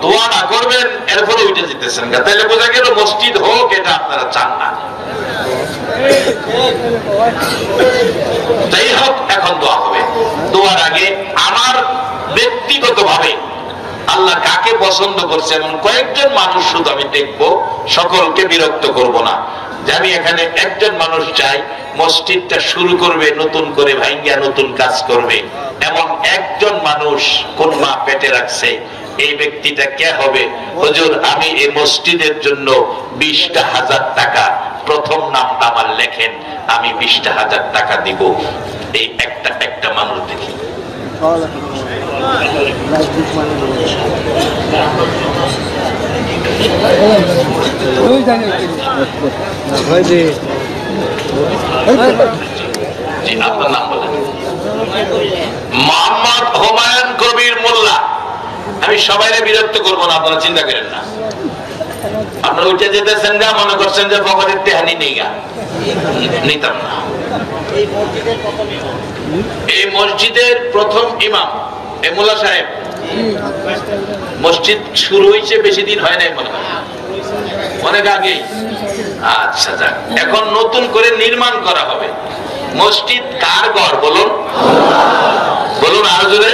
S1: দোয়া না করবেন এরপরে উঠে যেতেছেন, তাহলে বোঝা গেল মসজিদ হোক এটা আপনারা চান না। যাই হোক, এখন দোয়া হবে। দোয়ার আগে আমার ব্যক্তিগত ভাবে আল্লাহ কাকে পছন্দ করছে এমন কয়েকজন মানুষ শুধু আমি দেখবো, সকলকে বিরক্ত করব না। যে আমি এখানে একজন মানুষ চাই মসজিদটা শুরু করবে নতুন করে ভাঙ্গিয়া নতুন কাজ করবে, এমন একজন মানুষ কোন মা পেটে রাখছে, এই ব্যক্তিটা কে হবে? হুজুর আমি এই মসজিদের জন্য 20,000 টাকা, প্রথম নামটা আমার লেখেন, আমি 20,000 টাকা দিব। এই একটা মানুষ দেখি। আপনার নাম বলেন? মোহাম্মদ হুমায়ুন কবির মোল্লা। আমি সবাই বিরক্ত করবো না, আপনারা চিন্তা করেন না। আপনারা উঠে যেতেছেন গা, মনে করছেন যে পকেটের টেহানি নেই গা, নিতাম না। এই মসজিদের প্রথম ইমাম এ মোল্লা সাহেব। মসজিদ শুরু হয়েছে বেশি দিন হয় নাই, মনে হয় অনেক আগে। আচ্ছা যাক, এখন নতুন করে নির্মাণ করা হবে। মসজিদ কার ঘর বলুন? বলুন আরো জোরে।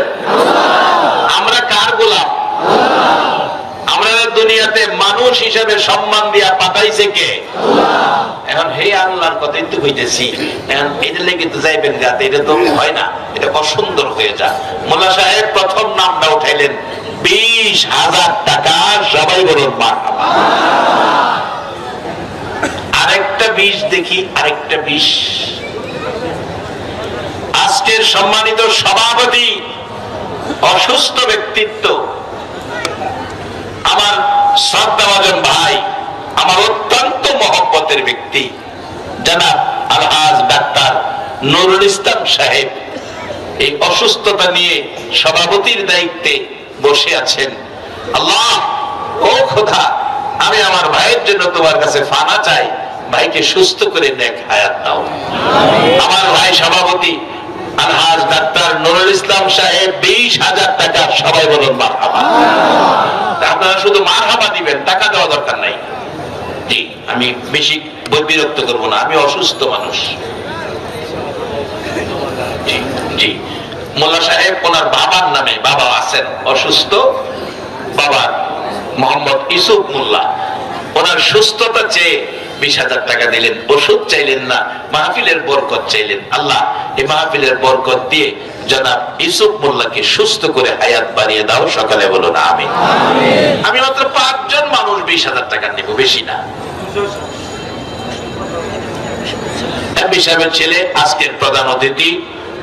S1: আমরা কার গোলাম? আমরা দুনিয়াতে মানুষ হিসেবে সম্মান দিয়া পাঠাইছে কে? এখন হে আল্লাহর কথাই তো হইতেছি, এখন এটা লেগে তো যাইবেন গাতে, এটা তো হয় না, এটা অসুন্দর হয়ে যায়। মোল্লা সাহেব প্রথম নামটা উঠাইলেন 20,000 টাকা, সবাই বলুন মারহাবা। আরেকটা 20 দেখি, আরেকটা 20। আজকের সম্মানিত সভাপতি, অসুস্থ ব্যক্তিত্ব, আমার শ্রদ্ধাভাজন ভাই, আমার অত্যন্ত মহব্বতের ব্যক্তি জনাব আলহাজ ডাক্তার নুরুল ইসলাম সাহেব এই অসুস্থতা নিয়ে সভাপতির দায়িত্বে বসে আছেন। আল্লাহ ও খোদা, আমি আমার ভাইয়ের জন্য তোমার কাছে ফানা চাই, ভাইকে সুস্থ করে নেক হায়াত দাও। আমার ভাই সভাপতি আলহাজ ডাক্তার নুরুল ইসলাম সাহেব 20,000 টাকা, সবাই বলুন মারহাবা। আপনারা শুধু মারহাবা দিবেন, টাকা দেওয়া দরকার নাই। জি, আমি বেশি বিরক্ত করবো না, আমি অসুস্থ মানুষ। জি জি, মোল্লা সাহেব ওনার বাবার নামে, বাবা আছেন অসুস্থ, বাবা মোহাম্মদ ইউসুফ মোল্লা, ওনার সুস্থতা চেয়ে 20,000 টাকা দিলেন। ওষুধ চাইলেন না, মাহফিলের বরকত চাইলেন। আল্লাহ এই মাহফিলের বরকত দিয়ে জনাব ইউসুফ মোল্লাকে সুস্থ করে হায়াত বাড়িয়ে দাও, সকালে বলুন আমিন। আমি মাত্র 5 জন মানুষ 20,000 টাকা নিব, বেশি না। এমপি সাহেবের ছেলে আজকের প্রধান অতিথি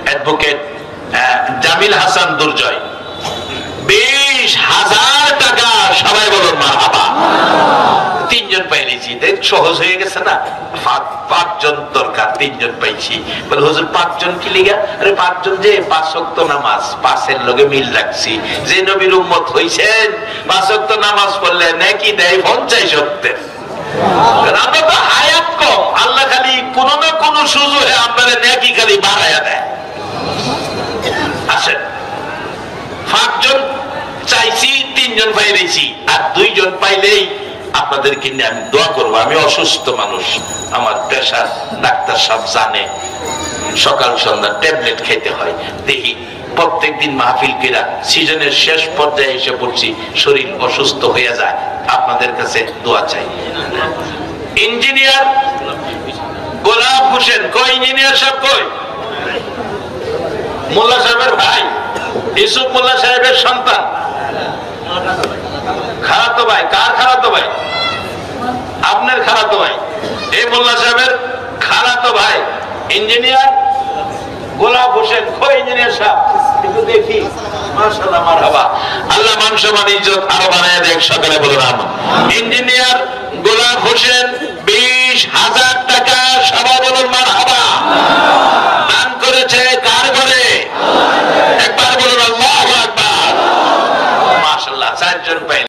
S1: অ্যাডভোকেট জামিল হাসান দুর্জয়, 20,000 টাকা, সবাই বলুন মারহাবা। 3 জন পাইছি, সহজ হয়ে গেছে না? 5 জন দরকার, 3 জন পাইছি। বলে হুজুর 5 জন কি লিগা? আরে 5 জন যে 5 ওয়াক্ত নামাজ, 5-এর লগে মিল রাখছি। যে নবীর উম্মত হইছেন 5 ওয়াক্ত নামাজ পড়লে নাকি দেয় 50 ওয়াক্তের। আমরা তো হায়াত কম, আল্লাহ খালি কোন না কোন সুযোগে আপনারা নাকি খালি বাড়াইয়া দেয়। আসেন, 5 জন চাইছি, 3 জন পাইছি, আর 2 জন পাইলেই আপনাদেরকে নিয়ে আমি দোয়া করবো। আমি অসুস্থ মানুষ, আমার প্রেশার ডাক্তার সব জানে, সকাল সন্ধ্যা ট্যাবলেট খেতে হয়। দেখি প্রত্যেকদিন মাহফিল কিরা সিজনের শেষ পর্যায়ে এসে পড়ছি, শরীর অসুস্থ হয়ে যায়, আপনাদের কাছে দোয়া চাই। ইঞ্জিনিয়ার গোলাপ হোসেন কই? ইঞ্জিনিয়ার সাহেব কই? মোল্লা সাহেবের ভাই ইউসুফ মোল্লা সাহেবের সন্তান, খালাতো ভাই। কার খালাতো ভাই? আপনার খালাতো ভাই। এই মোল্লা সাহেবের খালাতো ভাই ইঞ্জিনিয়ার গোলাপ হোসেন কই? ইঞ্জিনিয়ার সাহেব একটু দেখি। মাশাআল্লাহ, মারহাবা। আল্লাহ মান সম্মান ইজ্জত আরো বানায় দেখ, সকালে বলুন আমিন। ইঞ্জিনিয়ার গোলাপ হোসেন 20,000 টাকা, সবাই বলুন মারহাবা।